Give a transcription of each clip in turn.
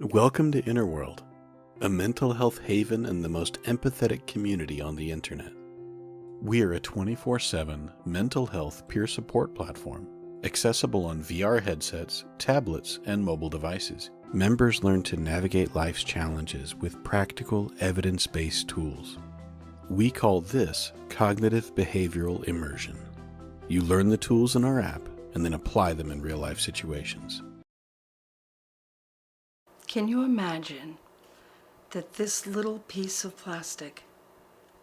Welcome to Innerworld, a mental health haven and the most empathetic community on the internet. We are a 24/7 mental health peer support platform, accessible on VR headsets, tablets, and mobile devices. Members learn to navigate life's challenges with practical, evidence-based tools. We call this cognitive behavioral immersion. You learn the tools in our app and then apply them in real-life situations. Can you imagine that this little piece of plastic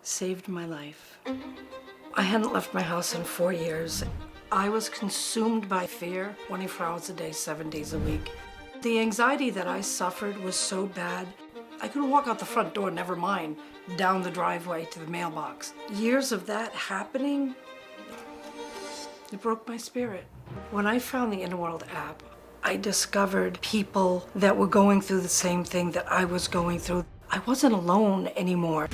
saved my life? I hadn't left my house in 4 years. I was consumed by fear 24 hours a day, 7 days a week. The anxiety that I suffered was so bad, I couldn't walk out the front door, never mind down the driveway to the mailbox. Years of that happening, it broke my spirit. When I found the Innerworld app, I discovered people that were going through the same thing that I was going through. I wasn't alone anymore.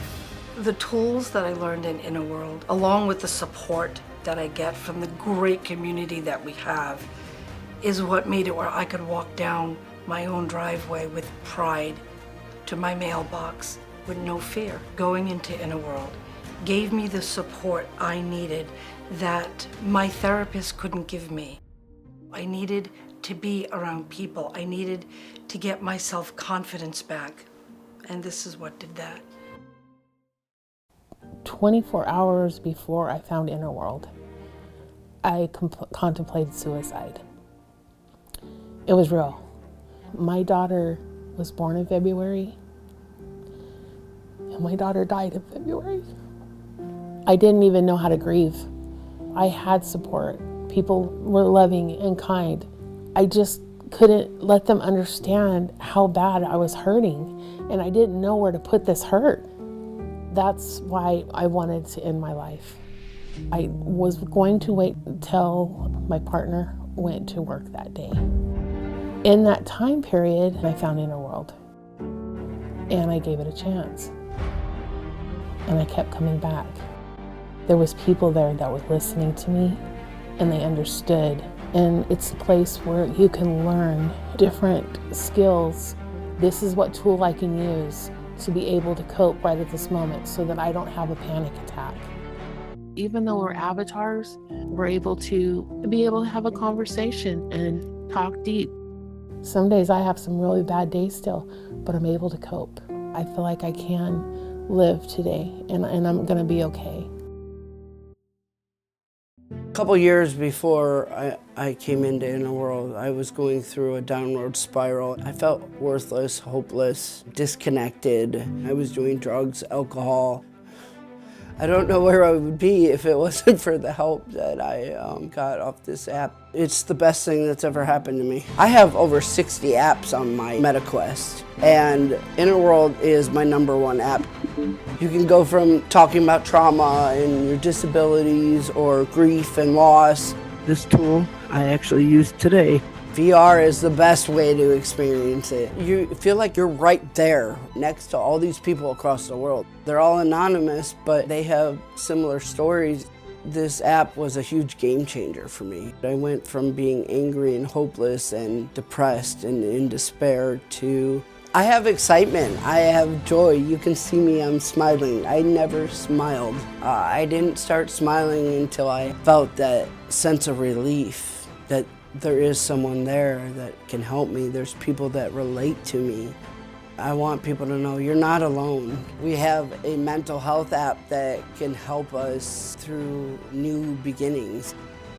The tools that I learned in Innerworld, along with the support that I get from the great community that we have, is what made it where I could walk down my own driveway with pride to my mailbox with no fear. Going into Innerworld gave me the support I needed that my therapist couldn't give me. I needed to be around people. I needed to get my self-confidence back. And this is what did that. 24 hours before I found Innerworld, I contemplated suicide. It was real. My daughter was born in February, and my daughter died in February. I didn't even know how to grieve. I had support. People were loving and kind. I just couldn't let them understand how bad I was hurting, and I didn't know where to put this hurt. That's why I wanted to end my life. I was going to wait until my partner went to work that day. In that time period, I found Innerworld, and I gave it a chance. And I kept coming back. There was people there that were listening to me, and they understood. And it's a place where you can learn different skills. This is what tool I can use to be able to cope right at this moment so that I don't have a panic attack. Even though we're avatars, we're able to have a conversation and talk deep. Some days I have some really bad days still, but I'm able to cope. I feel like I can live today, and I'm gonna be okay. A couple years before I came into Innerworld, I was going through a downward spiral. I felt worthless, hopeless, disconnected. I was doing drugs, alcohol. I don't know where I would be if it wasn't for the help that I got off this app. It's the best thing that's ever happened to me. I have over 60 apps on my MetaQuest, and Innerworld is my #1 app. You can go from talking about trauma and your disabilities or grief and loss. This tool I actually used today. VR is the best way to experience it. You feel like you're right there next to all these people across the world. They're all anonymous, but they have similar stories. This app was a huge game changer for me. I went from being angry and hopeless and depressed and in despair to I have excitement, I have joy. You can see me, I'm smiling. I never smiled. I didn't start smiling until I felt that sense of relief, that there is someone there that can help me. There's people that relate to me. I want people to know you're not alone. We have a mental health app that can help us through new beginnings.